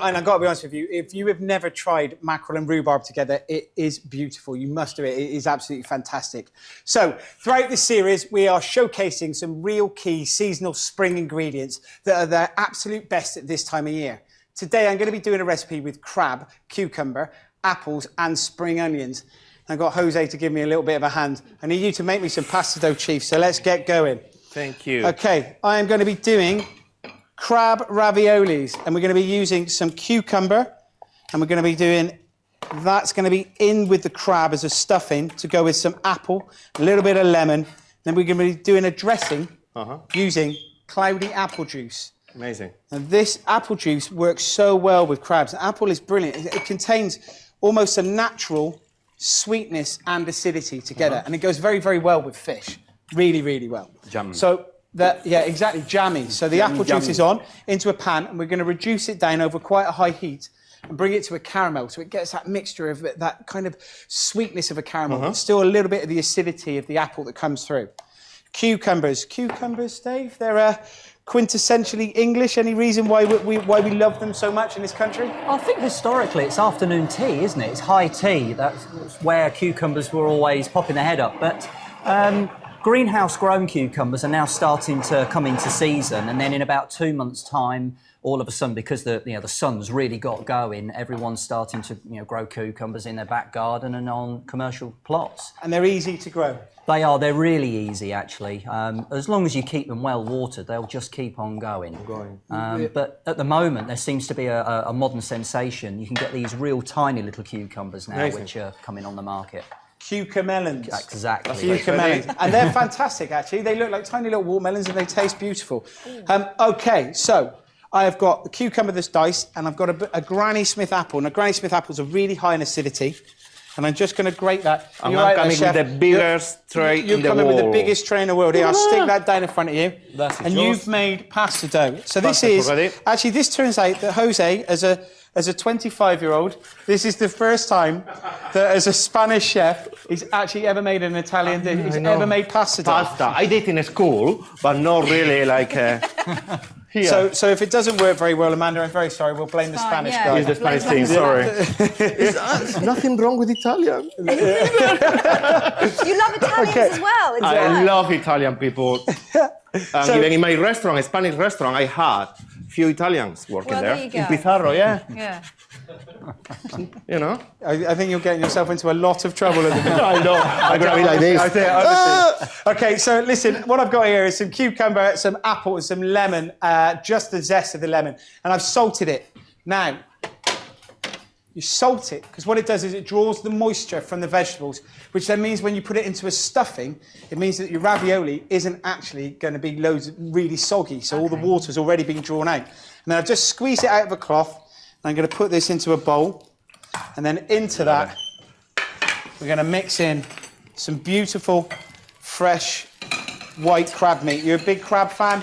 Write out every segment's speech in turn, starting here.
and I've got to be honest with you, if you have never tried mackerel and rhubarb together, it is beautiful. You must do it. It is absolutely fantastic. So, throughout this series, we are showcasing some real key seasonal spring ingredients that are their absolute best at this time of year. Today, I'm going to be doing a recipe with crab, cucumber, apples, and spring onions. I've got Jose to give me a little bit of a hand. I need you to make me some pasta dough, Chief, so let's get going. Thank you. Okay, I am going to be doing crab raviolis, and we're going to be using some cucumber, and we're going to be doing, that's going to be in with the crab as a stuffing to go with some apple, a little bit of lemon. Then we're going to be doing a dressing using cloudy apple juice. Amazing. And this apple juice works so well with crabs. The apple is brilliant. It contains almost a natural sweetness and acidity together, and it goes very, very well with fish. Really, really well. Jam. So yeah, exactly, jammy. So the apple juice is on into a pan, and we're going to reduce it down over quite a high heat and bring it to a caramel, so it gets that mixture of that kind of sweetness of a caramel, but still a little bit of the acidity of the apple that comes through. Cucumbers, Dave, they're quintessentially English. Any reason why we love them so much in this country? I think historically it's afternoon tea, isn't it? It's high tea. That's where cucumbers were always popping their head up. But greenhouse-grown cucumbers are now starting to come into season, and then in about 2 months' time, all of a sudden, because the sun's really got going, everyone's starting to grow cucumbers in their back garden and on commercial plots. And they're easy to grow. They are. They're really easy, actually. As long as you keep them well watered, they'll just keep on going. But at the moment, there seems to be a modern sensation. You can get these real tiny little cucumbers now, which are coming on the market. Cucamelons. Exactly. Cucamelons. And they're fantastic, actually. They look like tiny little watermelons and they taste beautiful. OK, so I have got the cucumber that's diced, and I've got a Granny Smith apple. Now, Granny Smith apples are really high in acidity. And I'm just going to grate that. I'm coming with the biggest tray in the world. You're coming with the biggest tray in the world. Here, I'll stick that down in front of you. That's it. And you've made pasta dough. So this is... Actually, this turns out that Jose, as a 25-year-old, this is the first time that, as a Spanish chef, he's actually ever made an Italian dish. He's ever made pasta dough. Pasta. I did in school, but not really like... Here. So if it doesn't work very well, Amanda, I'm very sorry. We'll blame the Spanish guy. It's the Spanish thing, sorry. There's nothing wrong with Italian. You love Italians as well. I love Italian people. And even in my restaurant, a Spanish restaurant, I had few Italians working there. There you go. In Pizarro, Yeah. You know? I think you're getting yourself into a lot of trouble at the minute. I know. I'm going to be like this. OK, so listen, what I've got here is some cucumber, some apple, and some lemon, just the zest of the lemon. And I've salted it. Now, you salt it, because what it does is it draws the moisture from the vegetables, which then means when you put it into a stuffing, it means that your ravioli isn't actually going to be really soggy, so all the water's already been drawn out. And then I've just squeezed it out of a cloth, and I'm going to put this into a bowl, and then into that, we're going to mix in some beautiful, fresh, white crab meat. You're a big crab fan?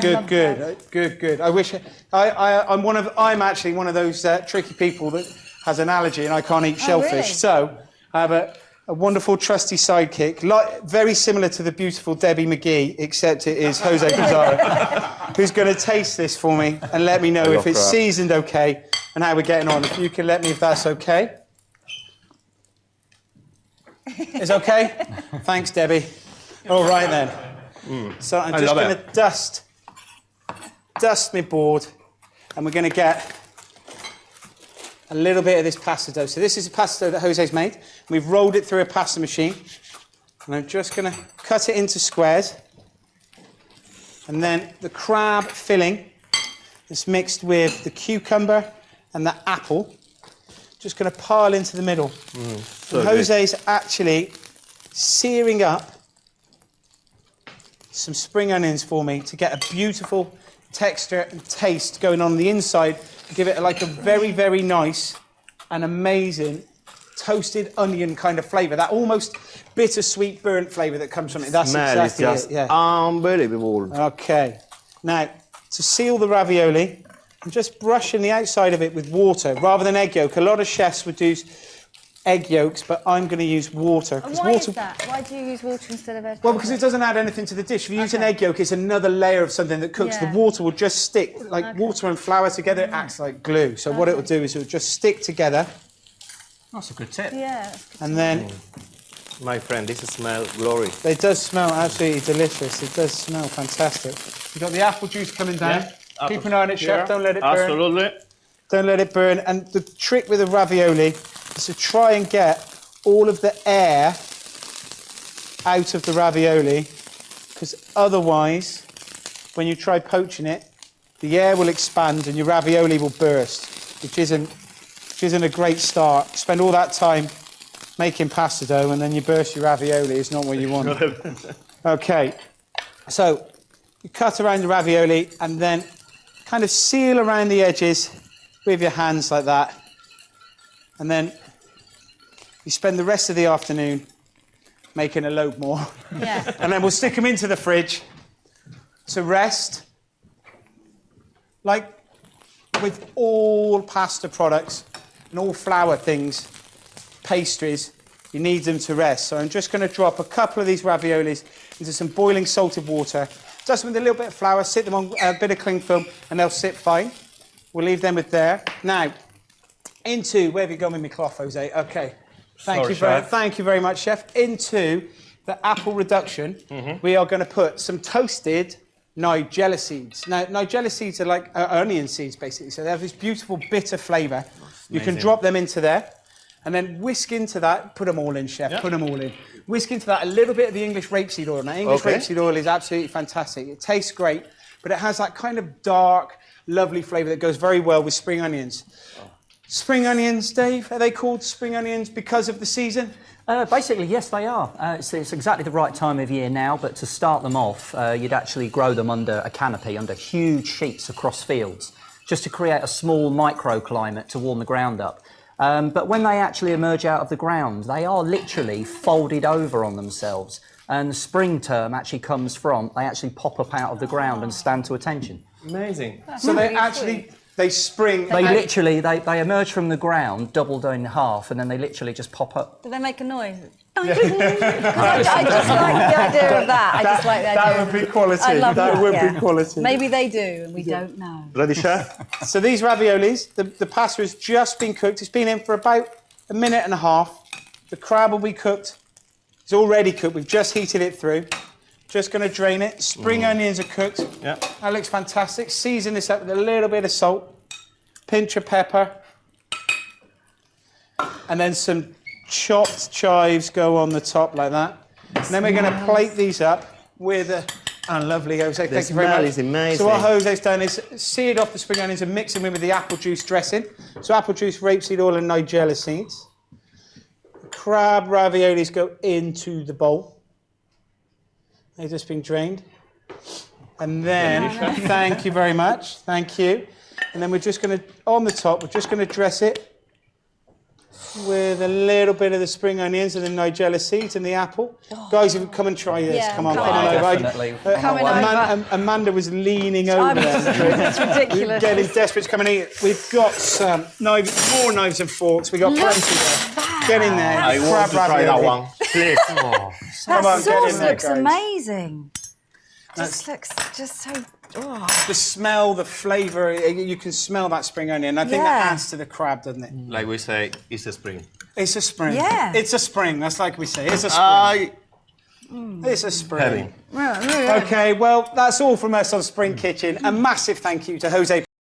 Good. I wish I'm actually one of those tricky people that has an allergy and I can't eat shellfish. Really? So I have a wonderful trusty sidekick, very similar to the beautiful Debbie McGee, except it is Jose Pizarro, who's going to taste this for me and let me know if it's seasoned okay and how we're getting on. If you can let me if that's okay. It's okay? Thanks, Debbie. All right, then. So I'm just going to dust my board, and we're going to get a little bit of this pasta dough. So this is a pasta dough that Jose's made. We've rolled it through a pasta machine, and I'm just going to cut it into squares. And then the crab filling is mixed with the cucumber and the apple. Just going to pile into the middle. So Jose's actually searing up some spring onions for me to get a beautiful texture and taste going on the inside. Give it like a very, very nice and amazing toasted onion kind of flavour. That almost bittersweet burnt flavour that comes from it. That's exactly it. Yeah. Unbelievable. OK. Now, to seal the ravioli, I'm just brushing the outside of it with water rather than egg yolk. A lot of chefs would use egg yolks, but I'm going to use water. And why is that? Why do you use water instead of egg? Well, because it doesn't add anything to the dish. If you use an egg yolk, it's another layer of something that cooks. Yeah. The water will just stick, like water and flour together, it acts like glue. So what it will do is it will just stick together. That's a good tip. Yeah. That's good. And then My friend, this smells glorious. it does smell absolutely delicious. It does smell fantastic. You've got the apple juice coming down. Yeah. Keep an eye on it, chef. Don't let it burn. Absolutely. Don't let it burn. And the trick with the ravioli is to try and get all of the air out of the ravioli, because otherwise, when you try poaching it, the air will expand and your ravioli will burst, which isn't a great start. Spend all that time making pasta dough and then you burst your ravioli. It's not what you want. Okay, so you cut around the ravioli and then kind of seal around the edges with your hands like that. And then you spend the rest of the afternoon making a load more. Yeah. And then we'll stick them into the fridge to rest. Like with all pasta products and all flour things, pastries, you need them to rest. So I'm just going to drop a couple of these raviolis into some boiling salted water, dust them with a little bit of flour, sit them on a bit of cling film, and they'll sit fine. We'll leave them with there. Now, where have you gone with my cloth, Jose? Okay. Thank you very much, chef. Into the apple reduction, we are going to put some toasted nigella seeds. Now, nigella seeds are like onion seeds, basically. So they have this beautiful bitter flavour. You can drop them into there. And then whisk into that, put them all in, chef, put them all in. Whisk into that a little bit of the English rapeseed oil. Now, English rapeseed oil is absolutely fantastic. It tastes great, but it has that kind of dark, lovely flavour that goes very well with spring onions. Spring onions, Dave, are they called spring onions because of the season? Basically, yes, they are. It's exactly the right time of year now, but to start them off, you'd actually grow them under a canopy, under huge sheets across fields, just to create a small microclimate to warm the ground up. But when they actually emerge out of the ground, they are literally folded over on themselves. And the spring term actually comes from, they actually pop up out of the ground and stand to attention. Amazing. So they actually, they spring. They literally, they emerge from the ground, doubled in half, and then they literally just pop up. Do they make a noise? I just like the idea of that. I just like the idea. That would be quality. I love That would yeah. be quality. Maybe they do, and we don't know. Ready, chef? So these raviolis, the pasta has just been cooked. It's been in for about a minute and a half. The crab will be cooked. It's already cooked. We've just heated it through. Just going to drain it. Spring onions are cooked. Yeah. That looks fantastic. Season this up with a little bit of salt, pinch of pepper, and then some chopped chives go on the top like that. And then we're going to plate these up with a... Oh, lovely, Jose. Thank you very much. The smell is amazing. So what Jose's done is seared off the spring onions and mix them in with the apple juice dressing. So apple juice, rapeseed oil and nigella seeds. The crab raviolis go into the bowl. They've just been drained. And then, thank you very much. Thank you. And then we're just going to, on the top, we're just going to dress it with a little bit of the spring onions and the nigella seeds and the apple. Guys, if you come and try this, Yeah, come on, come come on on. over. Definitely. Coming over. Amanda was leaning over there. That's ridiculous. Getting desperate to come and eat. We've got some more knives and forks. We've got plenty there. Get in there. I want to try that one. Please. Come on, That get in sauce there, looks guys. amazing. Just looks just so... Oh. The smell, the flavour, you can smell that spring onion. I think that adds to the crab, doesn't it? Like we say, it's a spring. It's a spring. Yeah. It's a spring. That's like we say. It's a spring. It's a spring. Heavy. Okay, well, that's all from us on Spring Kitchen. A massive thank you to Jose